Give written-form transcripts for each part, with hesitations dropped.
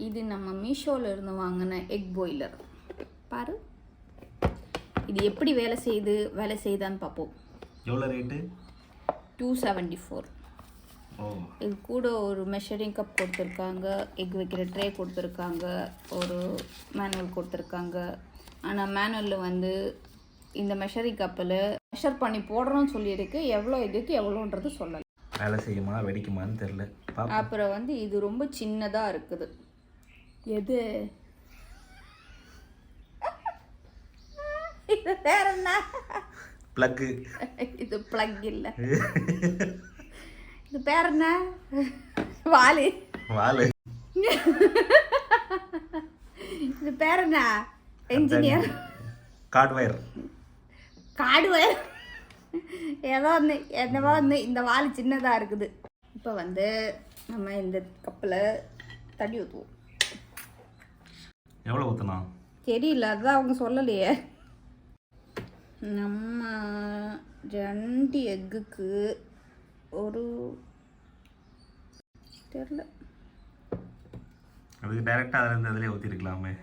இது நம்ம மீஷோவில் இருந்து வாங்கின எக் பாய்லர் பாரு. இது எப்படி வேலை செய்யுதான்னு பார்ப்போம். எவ்வளோ ரேட்டு? 274. இது கூட ஒரு மெஷரிங் கப் கொடுத்துருக்காங்க, எக் வைக்கிற ட்ரே கொடுத்துருக்காங்க, ஒரு மேனுவல் கொடுத்துருக்காங்க. ஆனால் மேனுவலில் வந்து இந்த மெஷரிங் கப்பில் மெஷர் பண்ணி போடுறோன்னு சொல்லியிருக்கு. எவ்வளோ இதுக்கு எவ்வளோன்றது சொல்லலை. வேலை செய்யுமா வெடிக்குமான்னு தெரில. அப்புறம் வந்து இது ரொம்ப சின்னதாக இருக்குது. எது இது வேற என்ன? ப்ளக்கு. இது ப்ளக் இல்லை. இது பேர் என்ன? வாலு. இது பேர் என்ன? என்ஜினியர். Card wire. ஏதோ ஒன்று என்னவோ ஒன்று. இந்த வால் சின்னதாக இருக்குது. இப்போ வந்து நம்ம இந்த கப்பில் தண்ணி ஊற்றுவோம். எவ்வளோ ஊற்றலாம் தெரியல, அதுதான் அவங்க சொல்லலையே. நம்ம 2 எக்குக்கு ஒரு தெரியல. அதுக்கு டைரெக்டாக அதில் இருந்ததுலேயே ஊற்றிருக்கலாமே.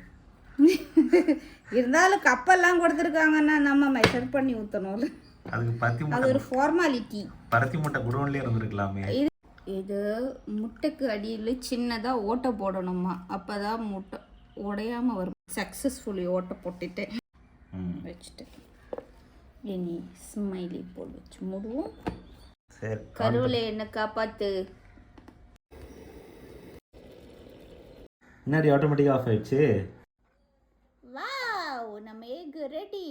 இருந்தாலும் கப்பெல்லாம் கொடுத்துருக்காங்கன்னா நம்ம மெஷர் பண்ணி ஊற்றணும்ல. அதுக்கு அது ஒரு ஃபார்மாலிட்டி. பருத்தி முட்டை குடோன்லேயே இருந்திருக்கலாமே. இது முட்டைக்கு அடியில் சின்னதாக ஓட்டை போடணுமா, அப்போ தான் முட்டை உடையாமல் வரும். சக்ஸஸ்ஃபுல்லி ஓட்டை போட்டுட்டு வச்சுட்டு இனி ஸ்மைலி போல் வச்சு மூடுவோம். சரி, கருவில் என்ன காப்பாற்று. முன்னாடி ஆட்டோமேட்டிக்காக ஆஃப் ஆயிடுச்சு. வாவ், நம்ம எக் ரெடி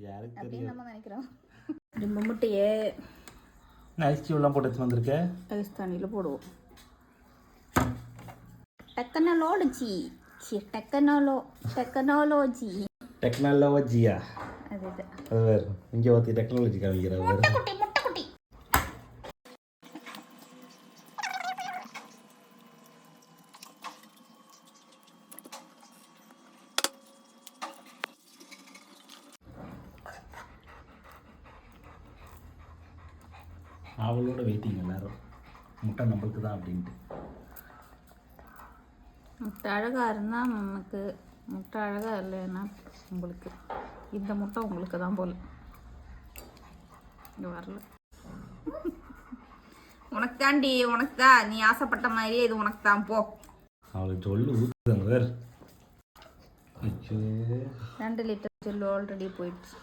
யாருக்கு அப்படின்னு நம்ம நினைக்கிறோம். நம்ம முட்டையை ஐஸ் கியூப்லாம் போட்டு எடுத்து வந்திருக்கேன். ஐஸ் தண்ணியில் போடுவோம். டெக்னாலஜியா அதுதான். அது வேறு. இங்கே ஒருத்தி டெக்னாலஜி காமிக்கிறார். முட்டை குட்டி. அவளோட வெயிட்டிங் எல்லாரும். முட்டை நம்மளுக்கு தான் அப்படின்ட்டு. முட்டை அழகாக இருந்தால் நமக்கு, முட்டை அழகாக இல்லைன்னா உங்களுக்கு. இந்த முட்டை உங்களுக்கு தான் போல். இங்கே வரல. உனக்கு தாண்டி, உனக்கு தான். நீ ஆசைப்பட்ட மாதிரியே இது உனக்கு தான். போ. அவளுக்கு சொல்லு ஊற்றுதாங்க வேறு. 2 லிட்டர் ஜெல்லு ஆல்ரெடி போயிடுச்சு.